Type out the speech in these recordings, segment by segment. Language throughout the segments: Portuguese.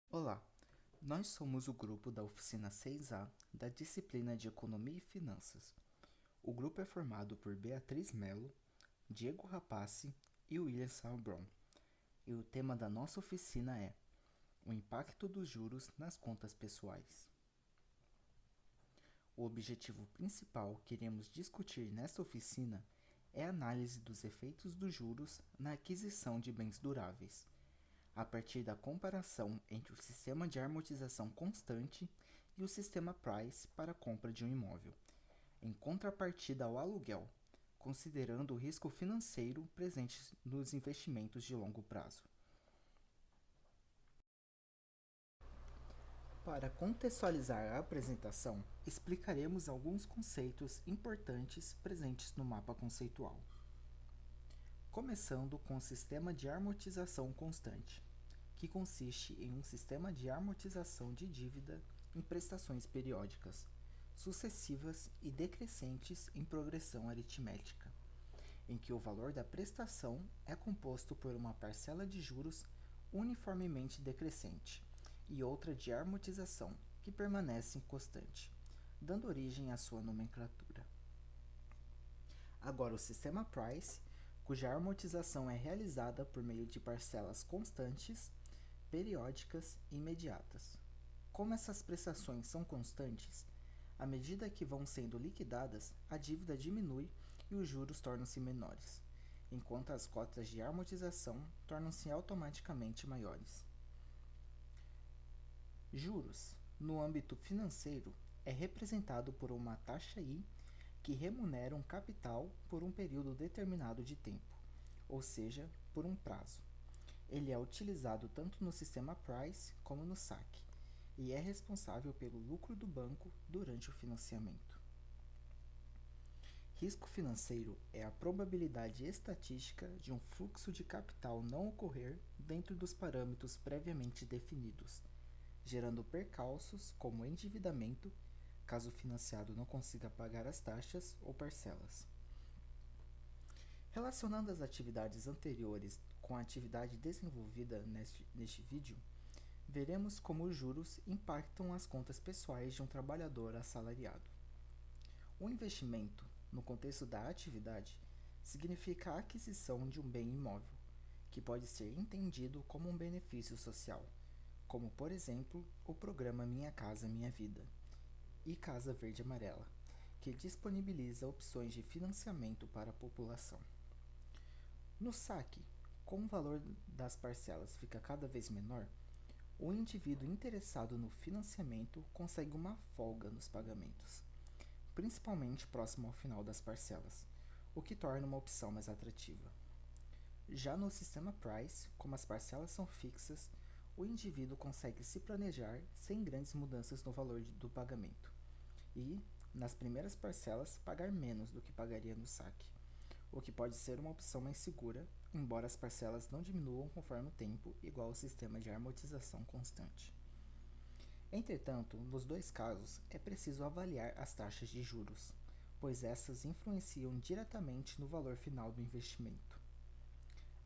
Olá, nós somos o grupo da oficina 6A da disciplina de Economia e Finanças. O grupo é formado por Beatriz Mello, Diego Rapace e William Salbron. E o tema da nossa oficina é o impacto dos juros nas contas pessoais. O objetivo principal que iremos discutir nesta oficina é a análise dos efeitos dos juros na aquisição de bens duráveis, a partir da comparação entre o sistema de amortização constante e o sistema Price para a compra de um imóvel, em contrapartida ao aluguel, considerando o risco financeiro presente nos investimentos de longo prazo. Para contextualizar a apresentação, explicaremos alguns conceitos importantes presentes no mapa conceitual. Começando com o sistema de amortização constante, que consiste em um sistema de amortização de dívida em prestações periódicas, sucessivas e decrescentes em progressão aritmética, em que o valor da prestação é composto por uma parcela de juros uniformemente decrescente e outra de amortização, que permanece constante, dando origem à sua nomenclatura. Agora, o sistema Price, cuja amortização é realizada por meio de parcelas constantes, periódicas e imediatas. Como essas prestações são constantes, à medida que vão sendo liquidadas, a dívida diminui e os juros tornam-se menores, enquanto as cotas de amortização tornam-se automaticamente maiores. Juros, no âmbito financeiro, é representado por uma taxa I que remunera um capital por um período determinado de tempo, ou seja, por um prazo. Ele é utilizado tanto no sistema Price como no saque, e é responsável pelo lucro do banco durante o financiamento. Risco financeiro é a probabilidade estatística de um fluxo de capital não ocorrer dentro dos parâmetros previamente definidos, gerando percalços como endividamento, caso o financiado não consiga pagar as taxas ou parcelas. Relacionando as atividades anteriores com a atividade desenvolvida neste vídeo, veremos como os juros impactam as contas pessoais de um trabalhador assalariado. O investimento, no contexto da atividade, significa a aquisição de um bem imóvel, que pode ser entendido como um benefício social, como, por exemplo, o programa Minha Casa Minha Vida e Casa Verde Amarela, que disponibiliza opções de financiamento para a população. No saque, como o valor das parcelas fica cada vez menor, o indivíduo interessado no financiamento consegue uma folga nos pagamentos, principalmente próximo ao final das parcelas, o que torna uma opção mais atrativa. Já no sistema Price, como as parcelas são fixas, o indivíduo consegue se planejar sem grandes mudanças no valor do pagamento e, nas primeiras parcelas, pagar menos do que pagaria no saque, o que pode ser uma opção mais segura, embora as parcelas não diminuam conforme o tempo, igual ao sistema de amortização constante. Entretanto, nos dois casos, é preciso avaliar as taxas de juros, pois essas influenciam diretamente no valor final do investimento.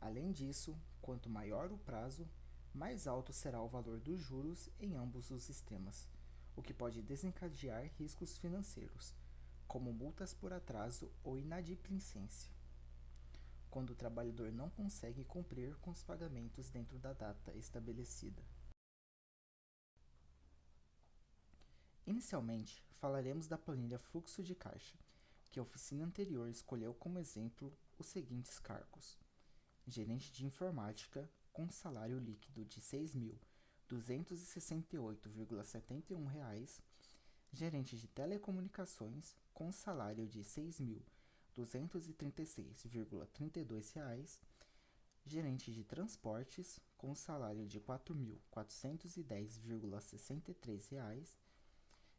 Além disso, quanto maior o prazo, mais alto será o valor dos juros em ambos os sistemas, o que pode desencadear riscos financeiros, como multas por atraso ou inadimplência, quando o trabalhador não consegue cumprir com os pagamentos dentro da data estabelecida. Inicialmente, falaremos da planilha fluxo de caixa, que a oficina anterior escolheu como exemplo os seguintes cargos: gerente de informática com salário líquido de R$ 6.268,71, gerente de telecomunicações com salário de R$ 6.236,32, gerente de transportes com salário de R$ 4.410,63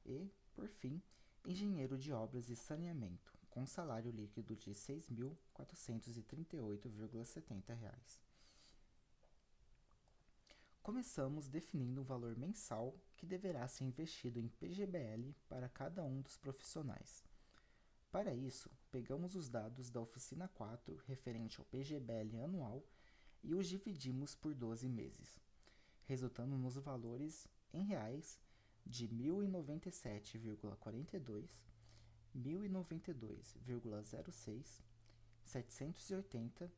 e, por fim, engenheiro de obras e saneamento com salário líquido de R$ 6.438,70. Começamos definindo um valor mensal que deverá ser investido em PGBL para cada um dos profissionais. Para isso, pegamos os dados da oficina 4 referente ao PGBL anual e os dividimos por 12 meses, resultando nos valores em reais de 1.097,42, 1.092,06, 780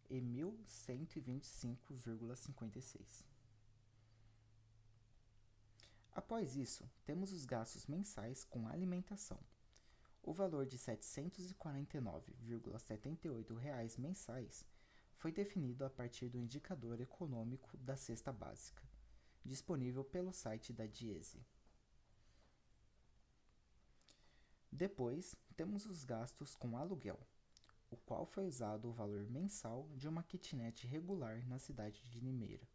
e 1.125,56. Após isso, temos os gastos mensais com alimentação. O valor de R$ 749,78 mensais foi definido a partir do indicador econômico da cesta básica, disponível pelo site da Diese. Depois, temos os gastos com aluguel, o qual foi usado o valor mensal de uma kitnet regular na cidade de Limeira.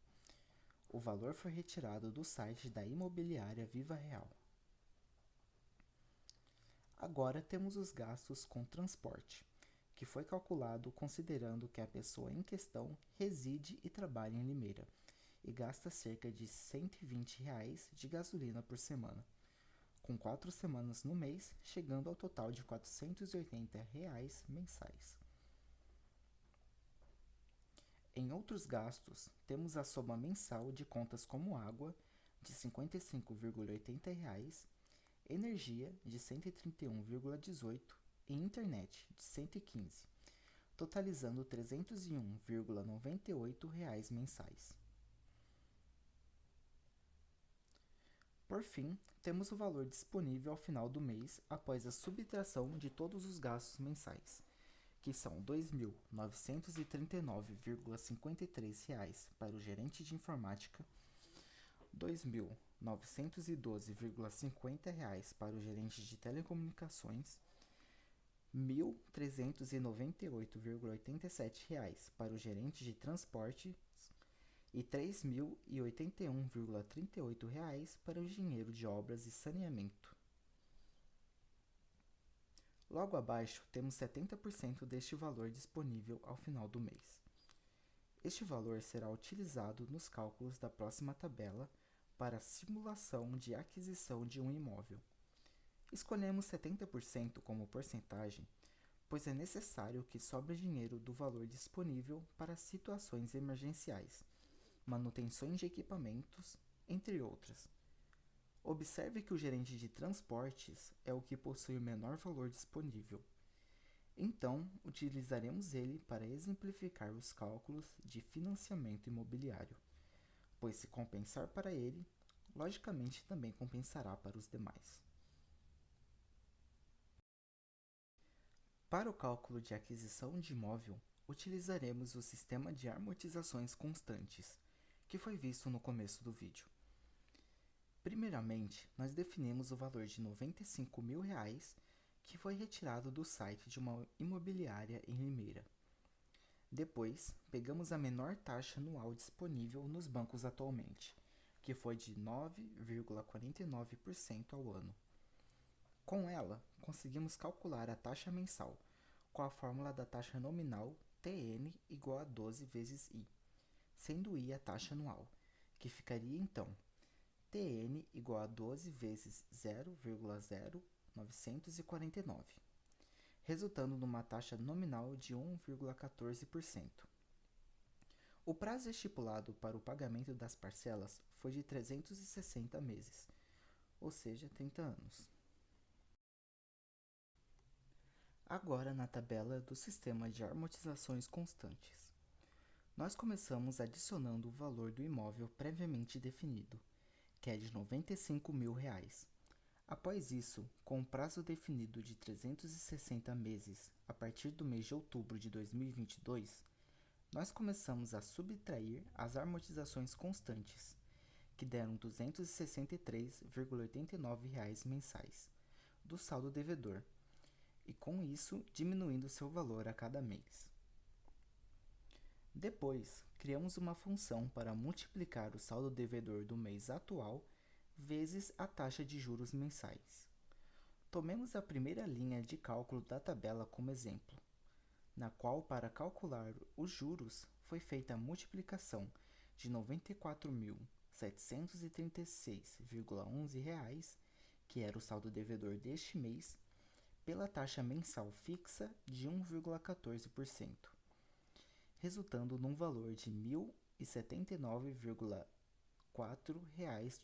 O valor foi retirado do site da imobiliária Viva Real. Agora temos os gastos com transporte, que foi calculado considerando que a pessoa em questão reside e trabalha em Limeira e gasta cerca de R$ 120 de gasolina por semana, com 4 semanas no mês, chegando ao total de R$ 480 mensais. Em outros gastos, temos a soma mensal de contas como água, de R$ 55,80, energia, de R$ 131,18 e internet, de R$ 115, totalizando R$ 301,98 mensais. Por fim, temos o valor disponível ao final do mês após a subtração de todos os gastos mensais, que são R$ 2.939,53 para o gerente de informática, R$ 2.912,50 para o gerente de telecomunicações, R$ 1.398,87 para o gerente de transporte e R$ 3.081,38 para o engenheiro de obras e saneamento. Logo abaixo, temos 70% deste valor disponível ao final do mês. Este valor será utilizado nos cálculos da próxima tabela para a simulação de aquisição de um imóvel. Escolhemos 70% como porcentagem, pois é necessário que sobre dinheiro do valor disponível para situações emergenciais, manutenções de equipamentos, entre outras. Observe que o gerente de transportes é o que possui o menor valor disponível. Então, utilizaremos ele para exemplificar os cálculos de financiamento imobiliário, pois se compensar para ele, logicamente também compensará para os demais. Para o cálculo de aquisição de imóvel, utilizaremos o sistema de amortizações constantes, que foi visto no começo do vídeo. Primeiramente, nós definimos o valor de R$ 95.000, que foi retirado do site de uma imobiliária em Limeira. Depois, pegamos a menor taxa anual disponível nos bancos atualmente, que foi de 9,49% ao ano. Com ela, conseguimos calcular a taxa mensal, com a fórmula da taxa nominal TN igual a 12 vezes I, sendo I a taxa anual, que ficaria então TN igual a 12 vezes 0,0949, resultando numa taxa nominal de 1,14%. O prazo estipulado para o pagamento das parcelas foi de 360 meses, ou seja, 30 anos. Agora na tabela do sistema de amortizações constantes. Nós começamos adicionando o valor do imóvel previamente definido, que é de R$ 95.000. Após isso, com o prazo definido de 360 meses a partir do mês de outubro de 2022, nós começamos a subtrair as amortizações constantes, que deram R$ 263,89 mensais, do saldo devedor, e com isso diminuindo seu valor a cada mês. Depois, criamos uma função para multiplicar o saldo devedor do mês atual vezes a taxa de juros mensais. Tomemos a primeira linha de cálculo da tabela como exemplo, na qual, para calcular os juros, foi feita a multiplicação de R$ 94.736,11, que era o saldo devedor deste mês, pela taxa mensal fixa de 1,14%, resultando num valor de R$ 1.079,11 R$ 4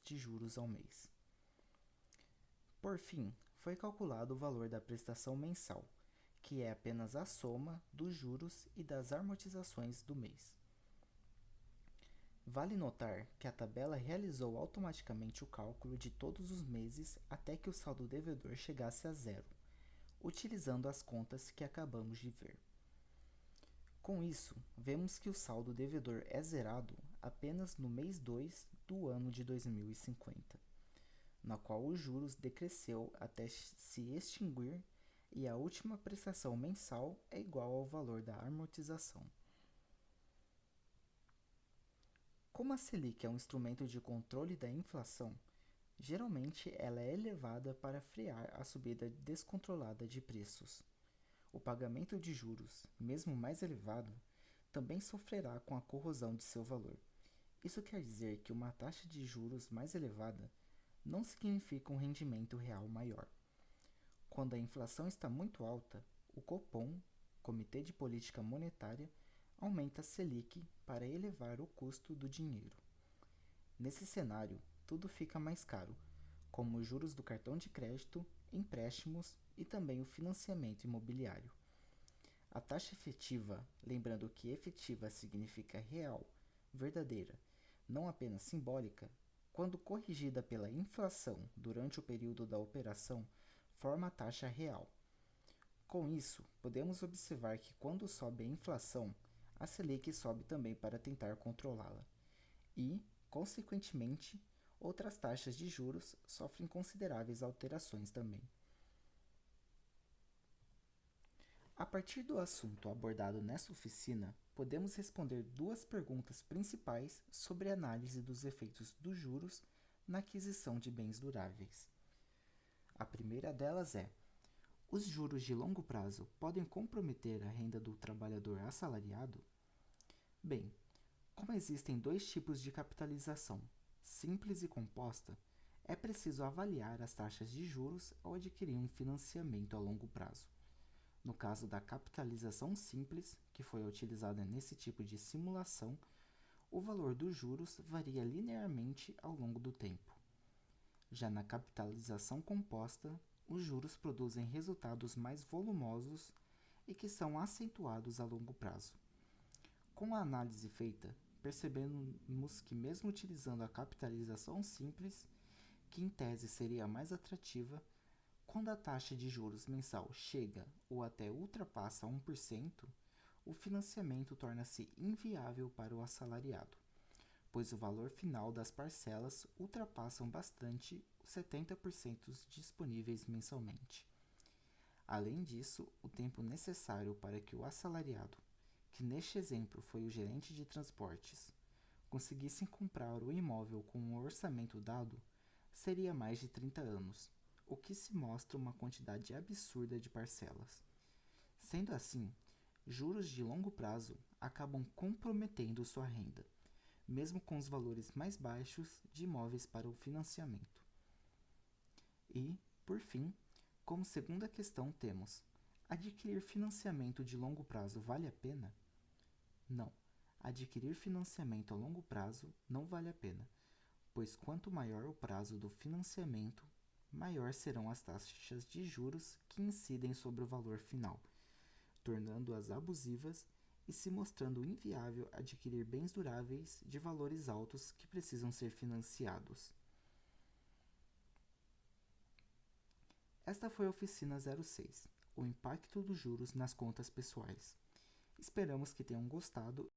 de juros ao mês. Por fim, foi calculado o valor da prestação mensal, que é apenas a soma dos juros e das amortizações do mês. Vale notar que a tabela realizou automaticamente o cálculo de todos os meses até que o saldo devedor chegasse a zero, utilizando as contas que acabamos de ver. Com isso, vemos que o saldo devedor é zerado apenas no mês 2 do ano de 2050, na qual os juros decresceu até se extinguir e a última prestação mensal é igual ao valor da amortização. Como a Selic é um instrumento de controle da inflação, geralmente ela é elevada para frear a subida descontrolada de preços. O pagamento de juros, mesmo mais elevado, também sofrerá com a corrosão de seu valor. Isso quer dizer que uma taxa de juros mais elevada não significa um rendimento real maior. Quando a inflação está muito alta, o Copom, Comitê de Política Monetária, aumenta a Selic para elevar o custo do dinheiro. Nesse cenário, tudo fica mais caro, como os juros do cartão de crédito, empréstimos e também o financiamento imobiliário. A taxa efetiva, lembrando que efetiva significa real, verdadeira, não apenas simbólica, quando corrigida pela inflação durante o período da operação, forma a taxa real. Com isso, podemos observar que quando sobe a inflação, a Selic sobe também para tentar controlá-la. E, consequentemente, outras taxas de juros sofrem consideráveis alterações também. A partir do assunto abordado nesta oficina, podemos responder duas perguntas principais sobre a análise dos efeitos dos juros na aquisição de bens duráveis. A primeira delas é: os juros de longo prazo podem comprometer a renda do trabalhador assalariado? Bem, como existem dois tipos de capitalização, simples e composta, é preciso avaliar as taxas de juros ao adquirir um financiamento a longo prazo. No caso da capitalização simples, que foi utilizada nesse tipo de simulação, o valor dos juros varia linearmente ao longo do tempo. Já na capitalização composta, os juros produzem resultados mais volumosos e que são acentuados a longo prazo. Com a análise feita, percebemos que mesmo utilizando a capitalização simples, que em tese seria a mais atrativa, quando a taxa de juros mensal chega ou até ultrapassa 1%, o financiamento torna-se inviável para o assalariado, pois o valor final das parcelas ultrapassam bastante os 70% disponíveis mensalmente. Além disso, o tempo necessário para que o assalariado, que neste exemplo foi o gerente de transportes, conseguisse comprar o imóvel com o orçamento dado, seria mais de 30 anos, o que se mostra uma quantidade absurda de parcelas. Sendo assim, juros de longo prazo acabam comprometendo sua renda, mesmo com os valores mais baixos de imóveis para o financiamento. E, por fim, como segunda questão temos: adquirir financiamento de longo prazo vale a pena? Não, adquirir financiamento a longo prazo não vale a pena, pois quanto maior o prazo do financiamento, maior serão as taxas de juros que incidem sobre o valor final, tornando-as abusivas e se mostrando inviável adquirir bens duráveis de valores altos que precisam ser financiados. Esta foi a oficina 06, o impacto dos juros nas contas pessoais. Esperamos que tenham gostado